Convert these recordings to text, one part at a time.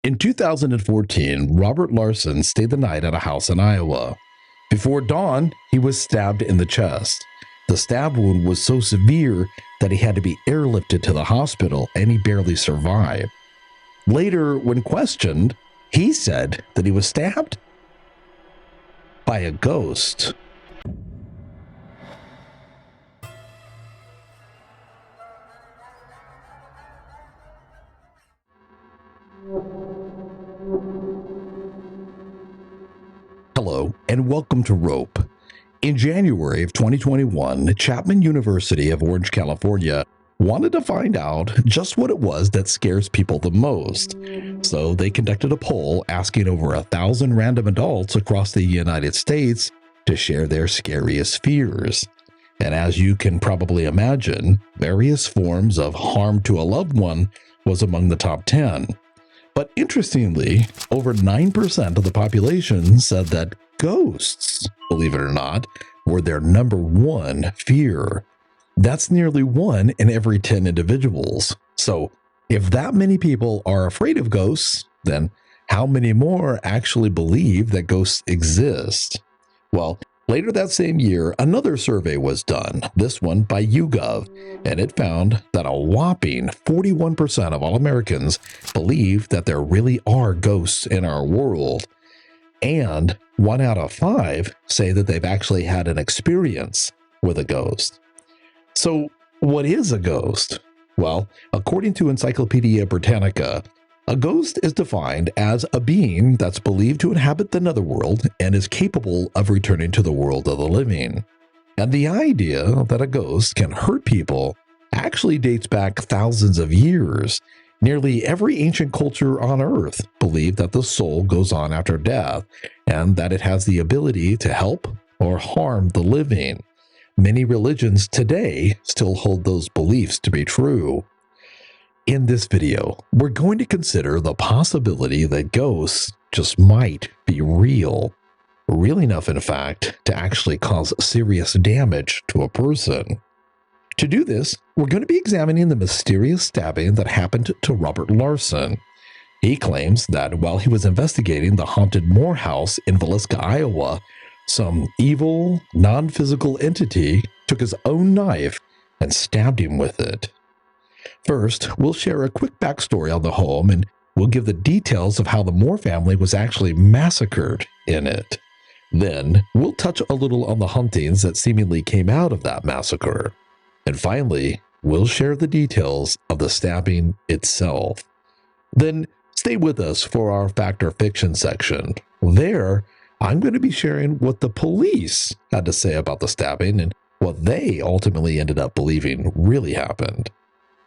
In 2014, Robert Laursen stayed the night at a house in Iowa. Before dawn, he was stabbed in the chest. The stab wound was so severe that he had to be airlifted to the hospital, and he barely survived. Later, when questioned, he said that he was stabbed by a ghost. Hello, and welcome to Rope. In January of 2021, Chapman University of Orange, California, wanted to find out just what it was that scares people the most. So they conducted a poll asking over 1,000 random adults across the United States to share their scariest fears. And as you can probably imagine, various forms of harm to a loved one was among the top 10. But interestingly, over 9% of the population said that ghosts, believe it or not, were their number one fear. That's nearly 1 in every 10 individuals. So if that many people are afraid of ghosts, then how many more actually believe that ghosts exist? Well, later that same year, another survey was done, this one by YouGov, and it found that a whopping 41% of all Americans believe that there really are ghosts in our world. And 1 out of 5 say that they've actually had an experience with a ghost. So, what is a ghost? Well, according to Encyclopedia Britannica, a ghost is defined as a being that's believed to inhabit the netherworld and is capable of returning to the world of the living. And the idea that a ghost can hurt people actually dates back thousands of years. Nearly every ancient culture on Earth believed that the soul goes on after death and that it has the ability to help or harm the living. Many religions today still hold those beliefs to be true. In this video, we're going to consider the possibility that ghosts just might be real. Real enough, in fact, to actually cause serious damage to a person. To do this, we're going to be examining the mysterious stabbing that happened to Robert Laursen. He claims that while he was investigating the haunted Moore House in Villisca, Iowa, some evil, non-physical entity took his own knife and stabbed him with it. First, we'll share a quick backstory on the home, and we'll give the details of how the Moore family was actually massacred in it. Then, we'll touch a little on the hauntings that seemingly came out of that massacre. And finally, we'll share the details of the stabbing itself. Then, stay with us for our fact or fiction section. There, I'm going to be sharing what the police had to say about the stabbing and what they ultimately ended up believing really happened.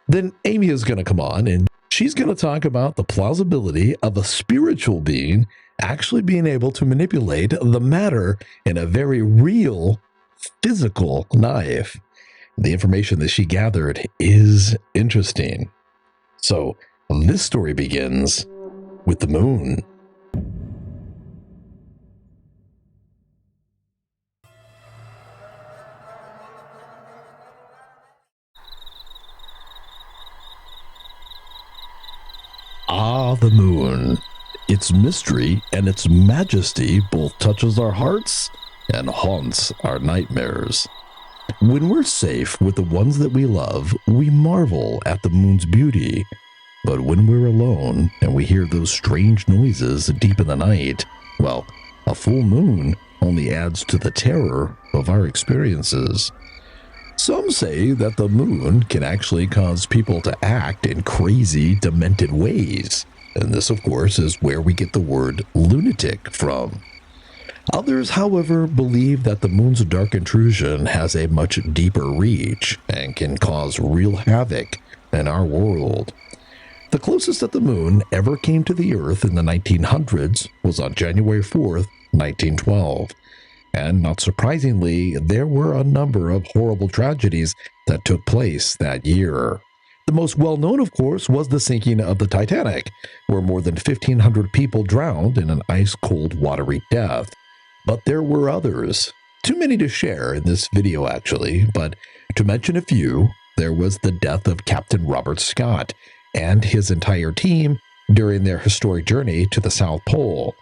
Then Amy is going to come on and she's going to talk about the plausibility of a spiritual being actually being able to manipulate the matter in a very real physical knife. The information that she gathered is interesting. So this story begins with the moon. Ah, the moon. Its mystery and its majesty both touches our hearts and haunts our nightmares. When we're safe with the ones that we love, we marvel at the moon's beauty. But when we're alone and we hear those strange noises deep in the night, well, a full moon only adds to the terror of our experiences. Some say that the moon can actually cause people to act in crazy, demented ways. And this, of course, is where we get the word lunatic from. Others, however, believe that the moon's dark intrusion has a much deeper reach and can cause real havoc in our world. The closest that the moon ever came to the Earth in the 1900s was on January 4th, 1912. And not surprisingly, there were a number of horrible tragedies that took place that year. The most well-known, of course, was the sinking of the Titanic, where more than 1,500 people drowned in an ice-cold, watery death. But there were others. Too many to share in this video, actually, but to mention a few, there was the death of Captain Robert Scott and his entire team during their historic journey to the South Pole.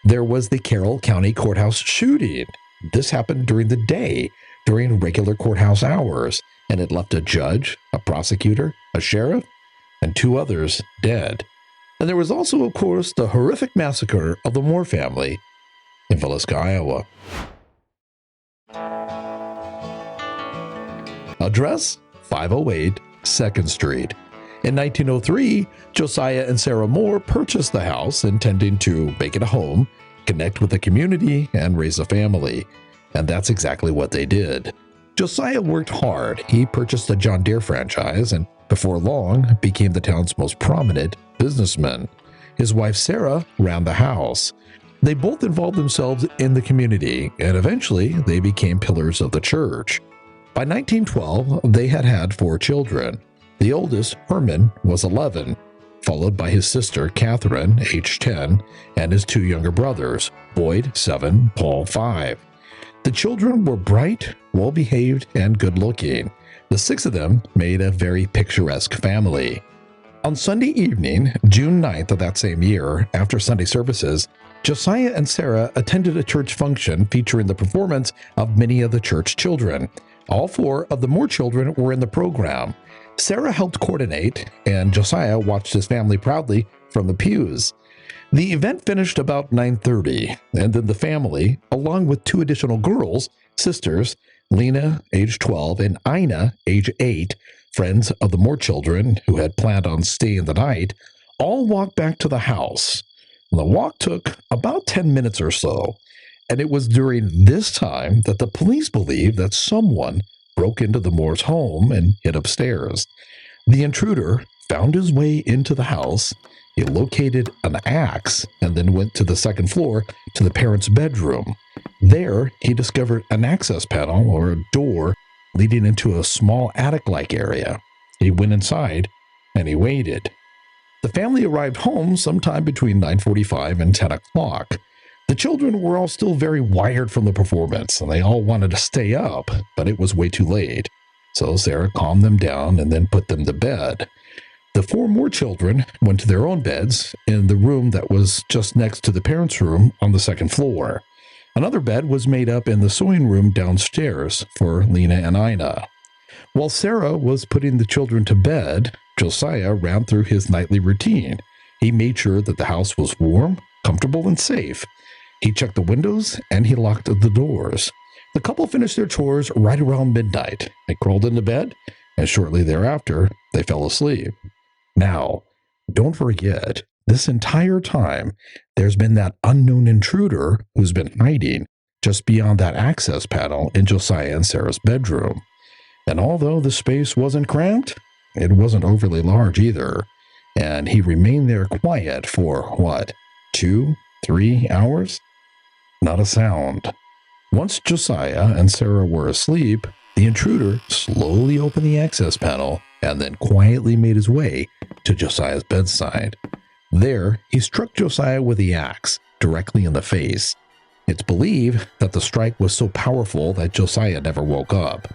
There was the Carroll County Courthouse shooting. This happened during the day, during regular courthouse hours, and it left a judge, a prosecutor, a sheriff, and 2 others dead. And there was also, of course, the horrific massacre of the Moore family in Villisca, Iowa. Address 508 2nd Street. In 1903, Josiah and Sarah Moore purchased the house, intending to make it a home, connect with the community, and raise a family. And that's exactly what they did. Josiah worked hard. He purchased the John Deere franchise and before long became the town's most prominent businessman. His wife Sarah ran the house. They both involved themselves in the community, and eventually they became pillars of the church. By 1912, they had 4 children. The oldest, Herman, was 11, followed by his sister Catherine, age 10, and his 2 younger brothers, Boyd, 7, Paul, 5. The children were bright, well-behaved, and good-looking. The 6 of them made a very picturesque family. On Sunday evening, June 9th of that same year, after Sunday services, Josiah and Sarah attended a church function featuring the performance of many of the church children. All 4 of the Moore children were in the program. Sarah helped coordinate, and Josiah watched his family proudly from the pews. The event finished about 9:30, and then the family, along with 2 additional girls, sisters, Lena, age 12, and Ina, age 8, friends of the Moore children who had planned on staying the night, all walked back to the house. The walk took about 10 minutes or so, and it was during this time that the police believed that someone broke into the Moore's home and hid upstairs. The intruder found his way into the house. He located an axe and then went to the 2nd floor to the parents' bedroom. There, he discovered an access panel or a door leading into a small attic-like area. He went inside and he waited. The family arrived home sometime between 9:45 and 10 o'clock. The children were all still very wired from the performance, and they all wanted to stay up, but it was way too late. So Sarah calmed them down and then put them to bed. The 4 more children went to their own beds in the room that was just next to the parents' room on the 2nd floor. Another bed was made up in the sewing room downstairs for Lena and Ina. While Sarah was putting the children to bed, Josiah ran through his nightly routine. He made sure that the house was warm, comfortable, and safe. He checked the windows and he locked the doors. The couple finished their chores right around midnight. They crawled into bed, and shortly thereafter, they fell asleep. Now, don't forget, this entire time, there's been that unknown intruder who's been hiding just beyond that access panel in Josiah and Sarah's bedroom. And although the space wasn't cramped, it wasn't overly large either. And he remained there quiet for, 2, 3 hours? Not a sound. Once Josiah and Sarah were asleep, the intruder slowly opened the access panel and then quietly made his way to Josiah's bedside. There, he struck Josiah with the axe directly in the face. It's believed that the strike was so powerful that Josiah never woke up.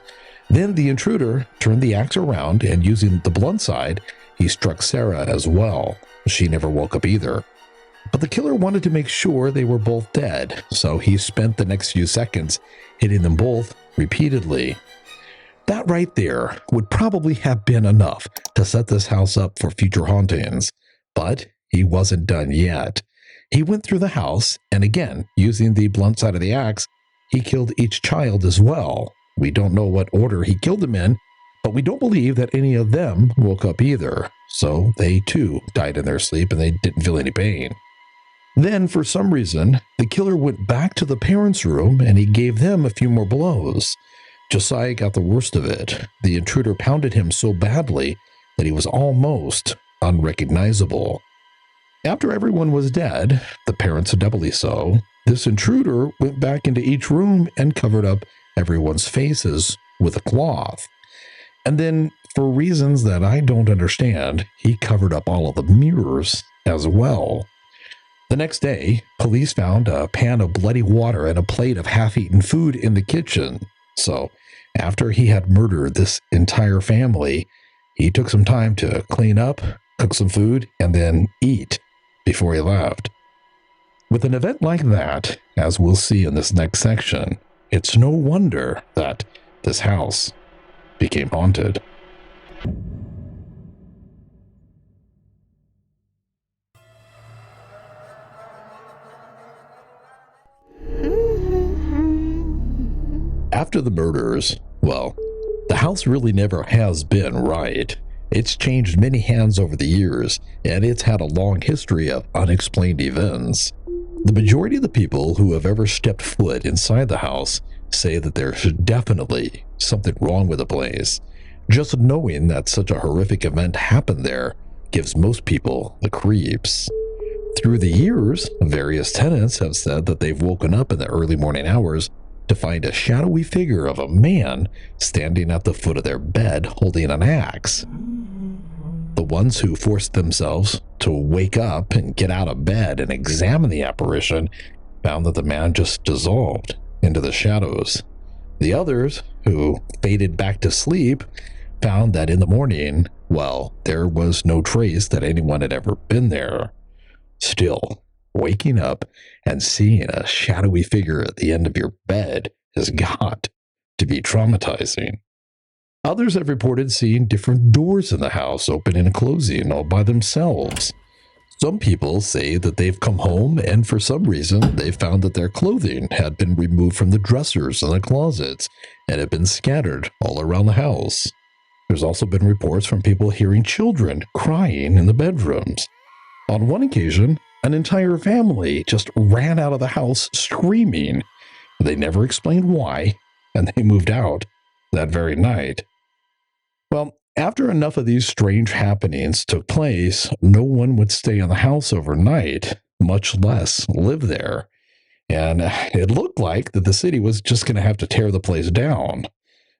Then the intruder turned the axe around and using the blunt side, he struck Sarah as well. She never woke up either. But the killer wanted to make sure they were both dead, so he spent the next few seconds hitting them both repeatedly. That right there would probably have been enough to set this house up for future hauntings. But he wasn't done yet. He went through the house, and again, using the blunt side of the axe, he killed each child as well. We don't know what order he killed them in, but we don't believe that any of them woke up either. So they too died in their sleep and they didn't feel any pain. Then, for some reason, the killer went back to the parents' room and he gave them a few more blows. Josiah got the worst of it. The intruder pounded him so badly that he was almost unrecognizable. After everyone was dead, the parents doubly so, this intruder went back into each room and covered up everyone's faces with a cloth. And then, for reasons that I don't understand, he covered up all of the mirrors as well. The next day, police found a pan of bloody water and a plate of half-eaten food in the kitchen. So, after he had murdered this entire family, he took some time to clean up, cook some food, and then eat before he left. With an event like that, as we'll see in this next section, it's no wonder that this house became haunted. After the murders, well, the house really never has been right. It's changed many hands over the years, and it's had a long history of unexplained events. The majority of the people who have ever stepped foot inside the house say that there's definitely something wrong with the place. Just knowing that such a horrific event happened there gives most people the creeps. Through the years, various tenants have said that they've woken up in the early morning hours to find a shadowy figure of a man standing at the foot of their bed holding an axe. The ones who forced themselves to wake up and get out of bed and examine the apparition found that the man just dissolved into the shadows. The others, who faded back to sleep, found that in the morning, well, there was no trace that anyone had ever been there. Still, waking up and seeing a shadowy figure at the end of your bed has got to be traumatizing. Others have reported seeing different doors in the house opening and closing all by themselves. Some people say that they've come home and for some reason they found that their clothing had been removed from the dressers and the closets and had been scattered all around the house. There's also been reports from people hearing children crying in the bedrooms. On one occasion, an entire family just ran out of the house screaming. They never explained why, and they moved out that very night. Well, after enough of these strange happenings took place, no one would stay in the house overnight, much less live there. And it looked like that the city was just going to have to tear the place down.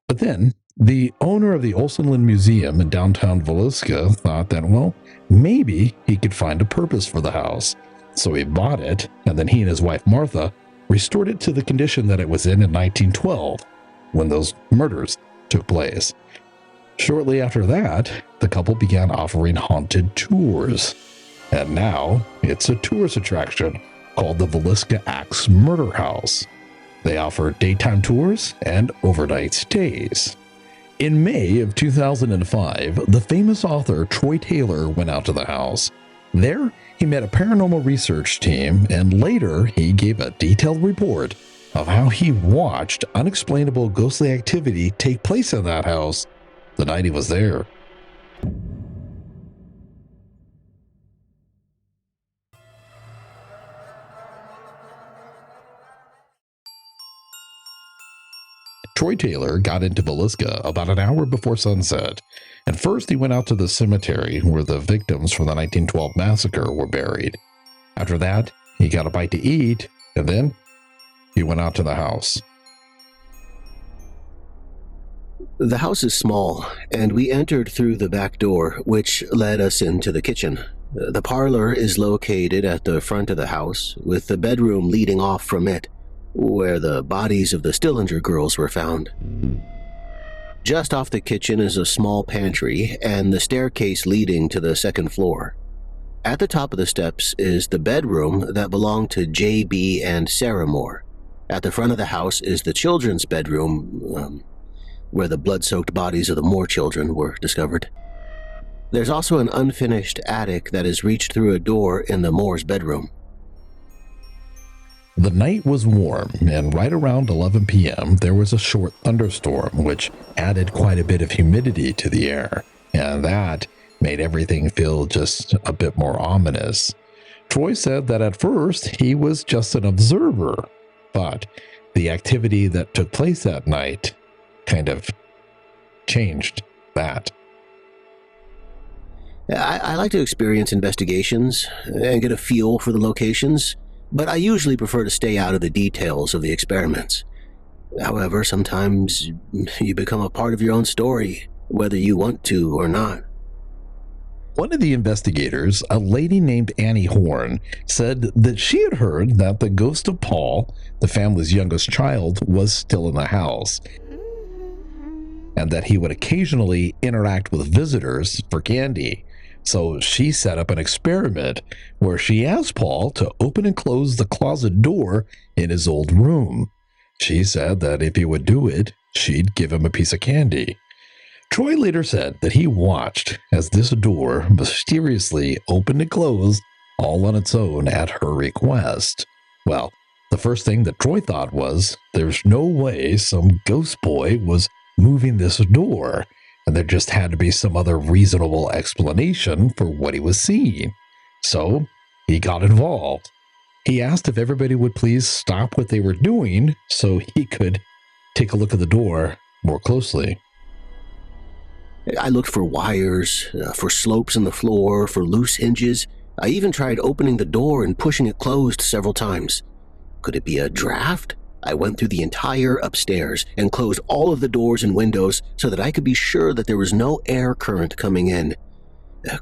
But then, the owner of the Olsenland Museum in downtown Villisca thought that, well, maybe he could find a purpose for the house. So he bought it, and then he and his wife Martha restored it to the condition that it was in 1912, when those murders took place. Shortly after that, the couple began offering haunted tours. And now, it's a tourist attraction called the Villisca Ax Murder House. They offer daytime tours and overnight stays. In May of 2005, the famous author Troy Taylor went out to the house. There, he met a paranormal research team, and later he gave a detailed report of how he watched unexplainable ghostly activity take place in that house the night he was there. Troy Taylor got into Villisca about an hour before sunset, and first he went out to the cemetery where the victims from the 1912 massacre were buried. After that, he got a bite to eat, and then he went out to the house. The house is small, and we entered through the back door, which led us into the kitchen. The parlor is located at the front of the house, with the bedroom leading off from it, where the bodies of the Stillinger girls were found. Just off the kitchen is a small pantry and the staircase leading to the second floor. At the top of the steps is the bedroom that belonged to J.B. and Sarah Moore. At the front of the house is the children's bedroom, where the blood-soaked bodies of the Moore children were discovered. There's also an unfinished attic that is reached through a door in the Moore's bedroom. The night was warm, and right around 11 p.m., there was a short thunderstorm, which added quite a bit of humidity to the air, and that made everything feel just a bit more ominous. Troy said that at first he was just an observer, but the activity that took place that night kind of changed that. I like to experience investigations and get a feel for the locations, but I usually prefer to stay out of the details of the experiments. However, sometimes you become a part of your own story, whether you want to or not. One of the investigators, a lady named Annie Horn, said that she had heard that the ghost of Paul, the family's youngest child, was still in the house, and that he would occasionally interact with visitors for candy. So she set up an experiment where she asked Paul to open and close the closet door in his old room. She said that if he would do it, she'd give him a piece of candy. Troy later said that he watched as this door mysteriously opened and closed all on its own at her request. Well, the first thing that Troy thought was there's no way some ghost boy was moving this door, and there just had to be some other reasonable explanation for what he was seeing. So he got involved. He asked if everybody would please stop what they were doing so he could take a look at the door more closely. I looked for wires, for slopes in the floor, for loose hinges. I even tried opening the door and pushing it closed several times. Could it be a draft? I went through the entire upstairs and closed all of the doors and windows so that I could be sure that there was no air current coming in.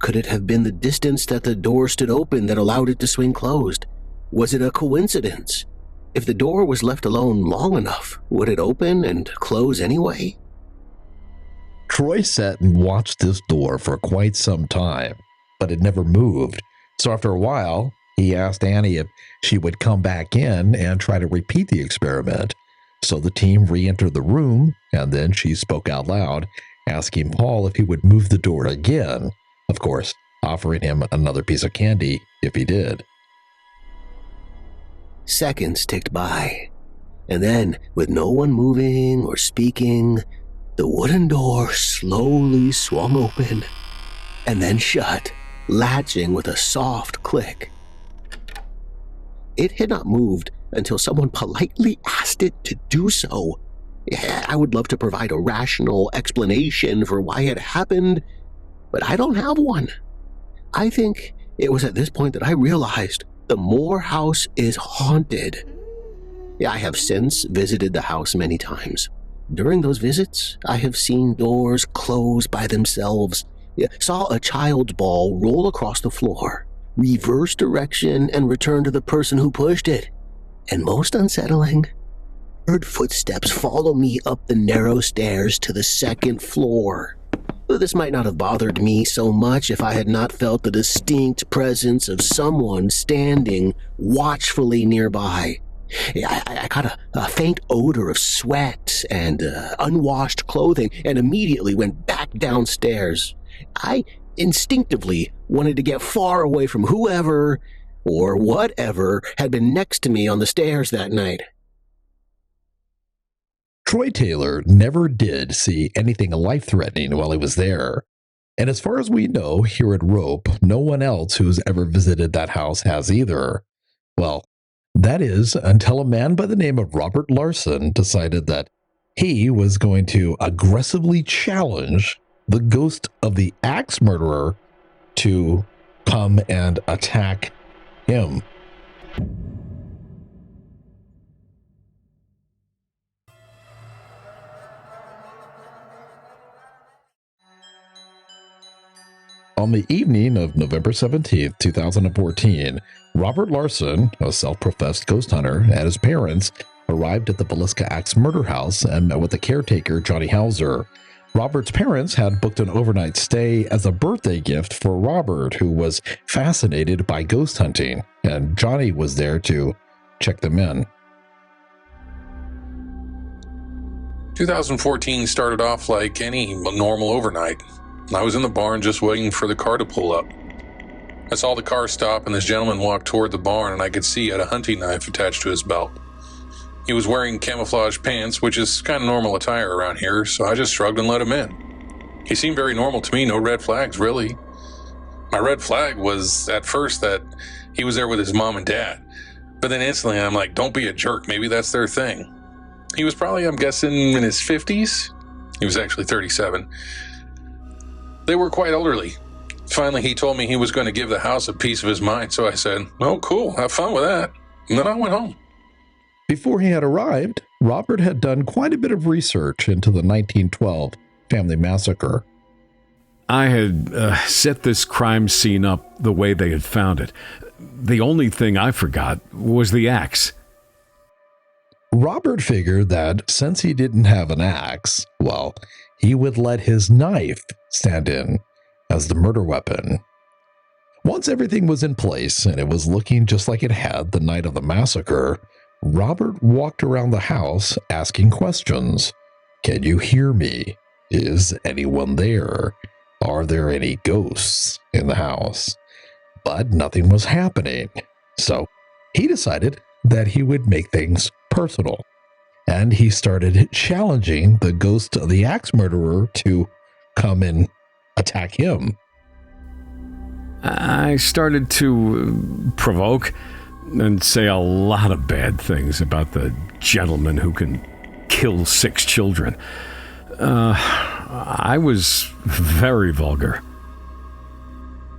Could it have been the distance that the door stood open that allowed it to swing closed? Was it a coincidence? If the door was left alone long enough, would it open and close anyway? Troy sat and watched this door for quite some time, but it never moved. So after a while, he asked Annie if she would come back in and try to repeat the experiment. So the team re-entered the room, and then she spoke out loud, asking Paul if he would move the door again, of course, offering him another piece of candy if he did. Seconds ticked by, and then, with no one moving or speaking, the wooden door slowly swung open and then shut, latching with a soft click. It had not moved until someone politely asked it to do so. I would love to provide a rational explanation for why it happened, but I don't have one. I think it was at this point that I realized the Moore house is haunted. I have since visited the house many times. During those visits, I have seen doors close by themselves, saw a child's ball roll across the floor, reverse direction and return to the person who pushed it, and most unsettling, heard footsteps follow me up the narrow stairs to the second floor. This might not have bothered me so much if I had not felt the distinct presence of someone standing watchfully nearby. I caught a faint odor of sweat and unwashed clothing and immediately went back downstairs. I instinctively wanted to get far away from whoever or whatever had been next to me on the stairs that night. Troy Taylor never did see anything life-threatening while he was there. And as far as we know here at Rope, no one else who's ever visited that house has either. Well, that is until a man by the name of Robert Laursen decided that he was going to aggressively challenge the ghost of the axe murderer to come and attack him. On the evening of November 17th, 2014, Robert Laursen, a self-professed ghost hunter, and his parents arrived at the Villisca Ax Murder house and met with the caretaker, Johnny Hauser. Robert's parents had booked an overnight stay as a birthday gift for Robert, who was fascinated by ghost hunting, and Johnny was there to check them in. 2014 started off like any normal overnight. I was in the barn just waiting for the car to pull up. I saw the car stop and this gentleman walk toward the barn, and I could see he had a hunting knife attached to his belt. He was wearing camouflage pants, which is kind of normal attire around here, so I just shrugged and let him in. He seemed very normal to me, no red flags, really. My red flag was, at first, that he was there with his mom and dad. But then instantly I'm like, don't be a jerk, maybe that's their thing. He was probably, I'm guessing, in his 50s. He was actually 37. They were quite elderly. Finally, he told me he was going to give the house a piece of his mind, so I said, oh, cool, have fun with that. And then I went home. Before he had arrived, Robert had done quite a bit of research into the 1912 family massacre. I had set this crime scene up the way they had found it. The only thing I forgot was the axe. Robert figured that since he didn't have an axe, well, he would let his knife stand in as the murder weapon. Once everything was in place and it was looking just like it had the night of the massacre, Robert walked around the house asking questions. Can you hear me? Is anyone there? Are there any ghosts in the house? But nothing was happening. So he decided that he would make things personal. And he started challenging the ghost of the axe murderer to come and attack him. I started to provoke and say a lot of bad things about the gentleman who can kill 6 children. I was very vulgar.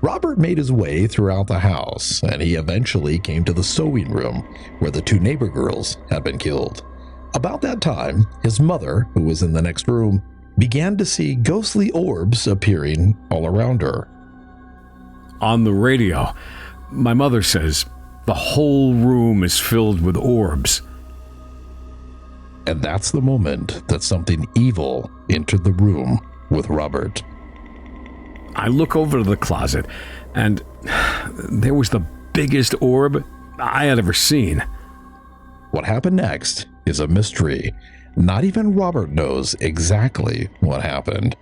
Robert made his way throughout the house, and he eventually came to the sewing room where the 2 neighbor girls had been killed. About that time, his mother, who was in the next room, began to see ghostly orbs appearing all around her. On the radio, my mother says the whole room is filled with orbs. And that's the moment that something evil entered the room with Robert. I look over to the closet, and there was the biggest orb I had ever seen. What happened next is a mystery. Not even Robert knows exactly what happened.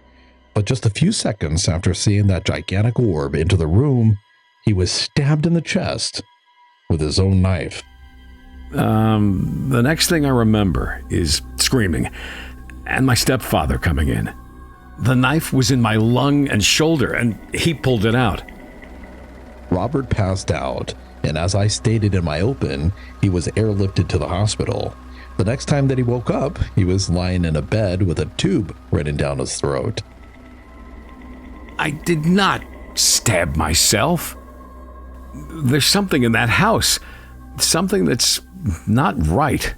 But just a few seconds after seeing that gigantic orb into the room, he was stabbed in the chest with his own knife. The next thing I remember is screaming, and my stepfather coming in. The knife was in my lung and shoulder, and he pulled it out. Robert passed out, and as I stated in my open, he was airlifted to the hospital. The next time that he woke up, he was lying in a bed with a tube running down his throat. I did not stab myself. There's something in that house, something that's not right.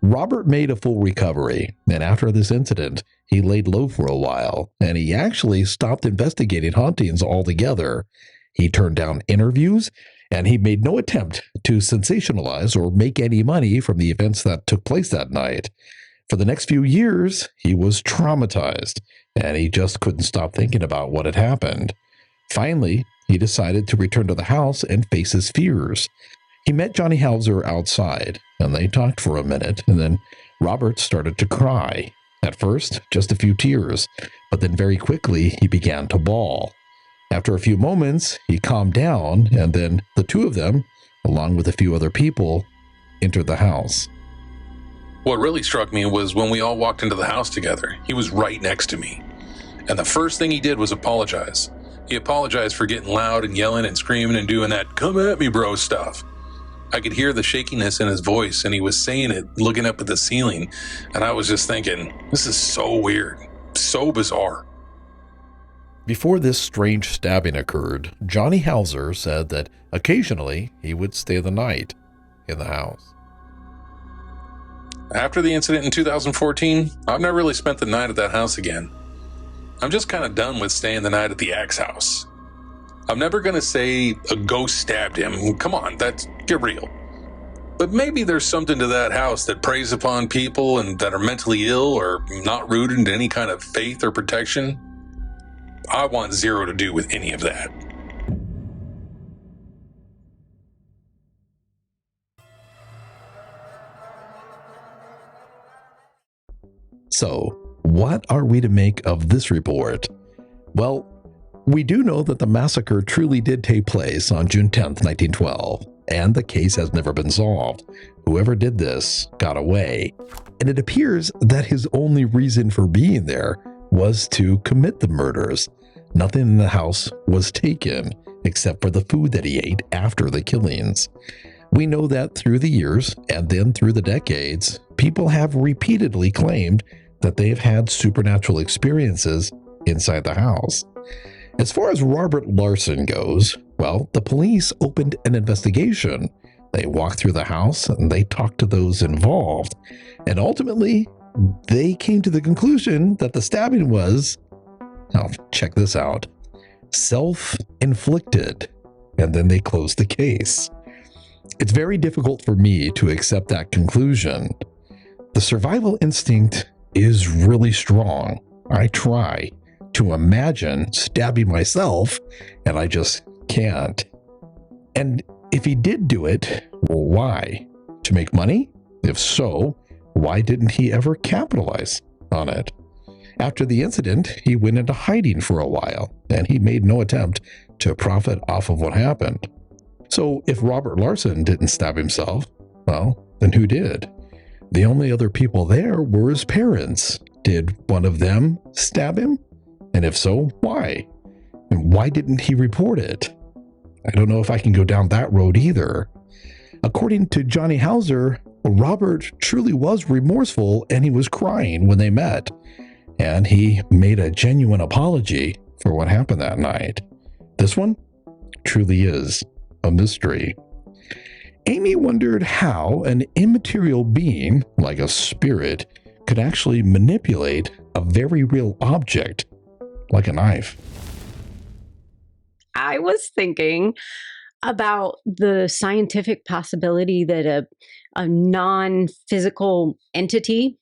Robert made a full recovery, and after this incident, he laid low for a while, and he actually stopped investigating hauntings altogether. He turned down interviews, and he made no attempt to sensationalize or make any money from the events that took place that night. For the next few years, he was traumatized, and he just couldn't stop thinking about what had happened. Finally, he decided to return to the house and face his fears. He met Johnny Hauser outside, and they talked for a minute, and then Robert started to cry. At first, just a few tears, but then very quickly he began to bawl. After a few moments, he calmed down, and then the 2 of them, along with a few other people, entered the house. What really struck me was when we all walked into the house together. He was right next to me. And the first thing he did was apologize. He apologized for getting loud and yelling and screaming and doing that "come at me, bro" stuff. I could hear the shakiness in his voice, and he was saying it looking up at the ceiling. And I was just thinking, this is so weird, so bizarre. Before this strange stabbing occurred, Johnny Hauser said that occasionally he would stay the night in the house. After the incident in 2014, I've never really spent the night at that house again. I'm just kind of done with staying the night at the Axe house. I'm never going to say a ghost stabbed him. Come on, get real. But maybe there's something to that house that preys upon people and that are mentally ill or not rooted in any kind of faith or protection. I want zero to do with any of that. So, what are we to make of this report? Well, we do know that the massacre truly did take place on June 10th, 1912, and the case has never been solved. Whoever did this got away, and it appears that his only reason for being there was to commit the murders. Nothing in the house was taken except for the food that he ate after the killings. We know that through the years and then through the decades, people have repeatedly claimed that they've had supernatural experiences inside the house. As far as Robert Laursen goes, well, the police opened an investigation. They walked through the house and they talked to those involved. And ultimately, they came to the conclusion that the stabbing was, now check this out, self-inflicted. And then they closed the case. It's very difficult for me to accept that conclusion. The survival instinct is really strong. I try to imagine stabbing myself, and I just can't. And if he did do it, well, why? To make money? If so, why didn't he ever capitalize on it? After the incident, he went into hiding for a while, and he made no attempt to profit off of what happened. So if Robert Laursen didn't stab himself, well, then who did? The only other people there were his parents. Did one of them stab him? And if so, why? And why didn't he report it? I don't know if I can go down that road either. According to Johnny Hauser, Robert truly was remorseful and he was crying when they met. And he made a genuine apology for what happened that night. This one truly is a mystery. Amy wondered how an immaterial being, like a spirit, could actually manipulate a very real object, like a knife. I was thinking about the scientific possibility that a non-physical entity,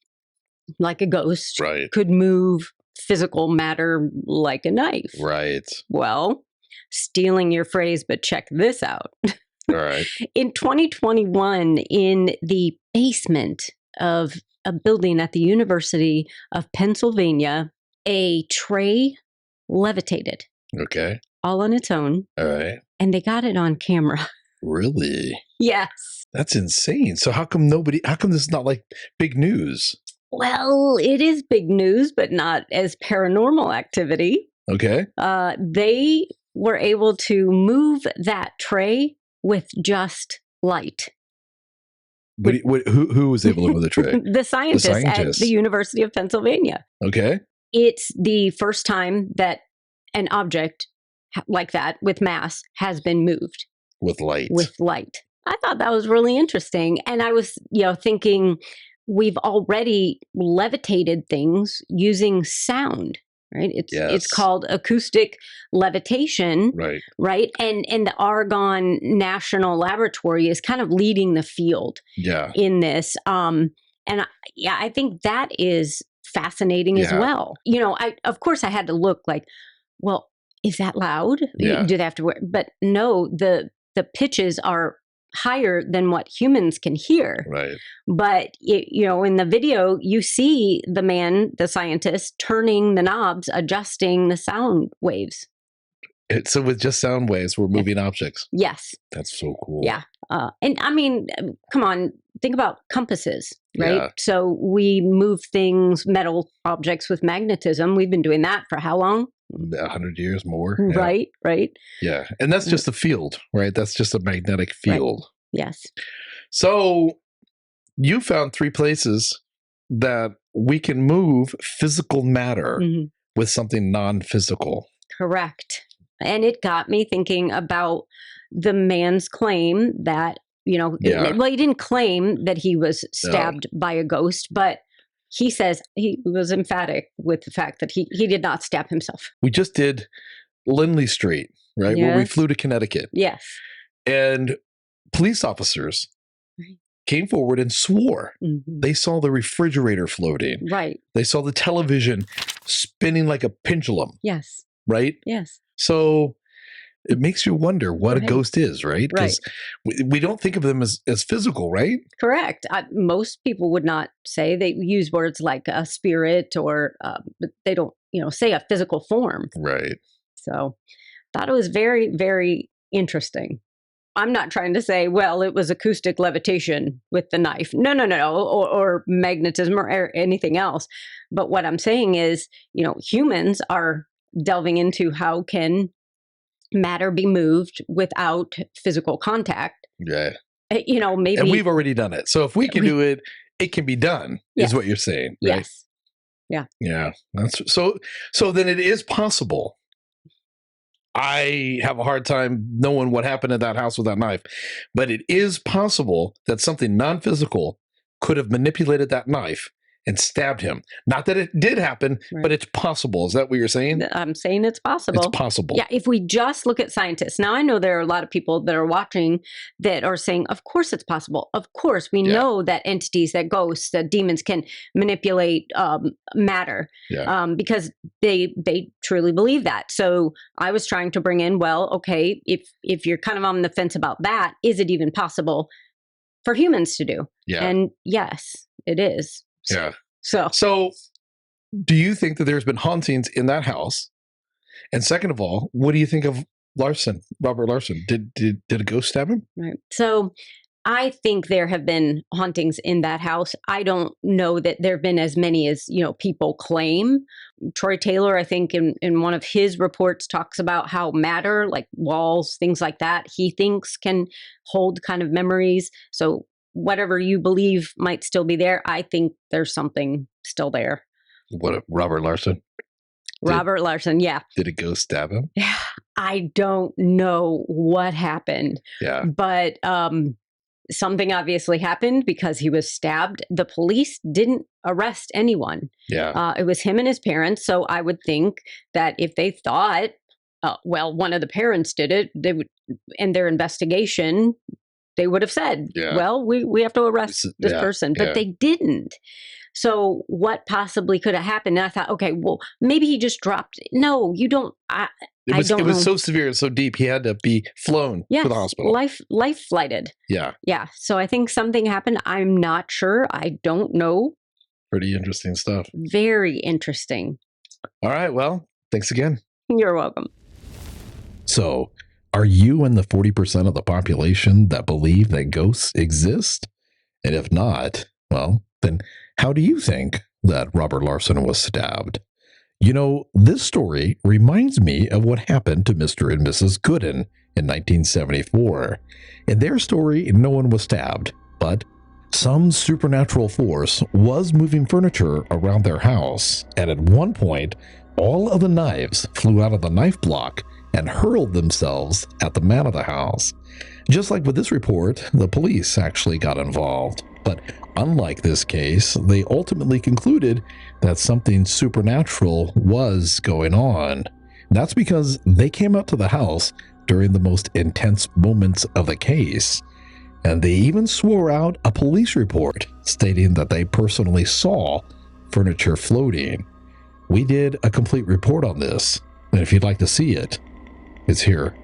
like a ghost, Right. could move physical matter like a knife. Right. Well, stealing your phrase, but check this out. All right. In 2021, in the basement of a building at the University of Pennsylvania, a tray levitated Okay. all on its own, All right. and they got it on camera. Really? Yes. That's insane. So how come this is not like big news? Well, it is big news, but not as paranormal activity. Okay. They were able to move that tray with just light. Who was able to move the tray? The scientists at the University of Pennsylvania. Okay. It's the first time that an object like that with mass has been moved With light. with light. I thought that was really interesting. And I was, thinking we've already levitated things using sound, right? It's called acoustic levitation, right? And the Argonne National Laboratory is kind of leading the field in this. I think that is fascinating as well. Of course I had to look like, well, is that loud? Yeah. Do they have to wear? But no, the pitches are higher than what humans can hear. Right. But in the video, you see the man, the scientist, turning the knobs, adjusting the sound waves. So with just sound waves, we're moving objects. Yes. That's so cool. Yeah. And I mean, come on, think about compasses, right? Yeah. So we move things, metal objects with magnetism. We've been doing that for how long? 100 years more. Yeah. Right. Yeah. And that's just a field, right? That's just a magnetic field. Right. Yes. So you found 3 places that we can move physical matter with something non-physical. Correct. And it got me thinking about the man's claim that, well, he didn't claim that he was stabbed by a ghost, but he says he was emphatic with the fact that he did not stab himself. We just did Lindley Street, right? Yes. Where we flew to Connecticut. Yes. And police officers came forward and swore they saw the refrigerator floating. Right. They saw the television spinning like a pendulum. Yes. Right? Yes. So it makes you wonder what a ghost is, right? Because we don't think of them as physical, right? Correct. Most people would not say. They use words like a spirit or, but they don't, say a physical form. Right. So thought it was very, very interesting. I'm not trying to say, well, it was acoustic levitation with the knife. No, or magnetism or anything else. But what I'm saying is, humans are delving into how can matter be moved without physical contact. Yeah. Maybe. And we've already done it. So if we can do it, it can be done, is what you're saying, right? Yes. Yeah. Yeah. That's so then it is possible. I have a hard time knowing what happened at that house with that knife, but it is possible that something non-physical could have manipulated that knife and stabbed him. Not that it did happen, but it's possible. Is that what you're saying? I'm saying it's possible. It's possible. Yeah, if we just look at scientists. Now, I know there are a lot of people that are watching that are saying, of course it's possible. Of course, we know that entities, that ghosts, that demons can manipulate matter because they truly believe that. So I was trying to bring in, well, okay, if you're kind of on the fence about that, is it even possible for humans to do? Yeah. And yes, it is. Yeah. So do you think that there's been hauntings in that house? And second of all, what do you think of Robert Laursen? Did a ghost stab him? Right. So I think there have been hauntings in that house. I don't know that there have been as many as, people claim. Troy Taylor, I think in one of his reports talks about how matter, like walls, things like that, he thinks can hold kind of memories. So whatever you believe might still be there, I think there's something still there. What, Robert Laursen? Robert Laursen, yeah. Did a ghost stab him? I don't know what happened. Yeah. But something obviously happened because he was stabbed. The police didn't arrest anyone. Yeah. It was him and his parents. So I would think that if they thought, one of the parents did it, they would, in their investigation, they would have said, well, we have to arrest this person. But they didn't. So what possibly could have happened? And I thought, okay, well, maybe he just dropped. No, you don't. It was so severe and so deep, he had to be flown to the hospital. Life flighted. Yeah. Yeah. So I think something happened. I'm not sure. I don't know. Pretty interesting stuff. Very interesting. All right. Well, thanks again. You're welcome. So, are you in the 40% of the population that believe that ghosts exist? And if not, well, then how do you think that Robert Laursen was stabbed? This story reminds me of what happened to Mr. and Mrs. Gooden in 1974. In their story, no one was stabbed, but some supernatural force was moving furniture around their house, and at one point, all of the knives flew out of the knife block and hurled themselves at the man of the house. Just like with this report, the police actually got involved. But unlike this case, they ultimately concluded that something supernatural was going on. That's because they came out to the house during the most intense moments of the case. And they even swore out a police report stating that they personally saw furniture floating. We did a complete report on this, and if you'd like to see it, it's here.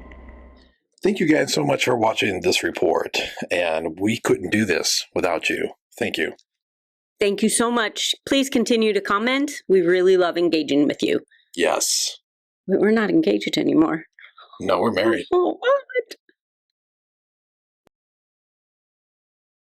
Thank you guys so much for watching this report, and we couldn't do this without you. Thank you. Thank you so much. Please continue to comment. We really love engaging with you. Yes. We're not engaged anymore. No, we're married. Oh.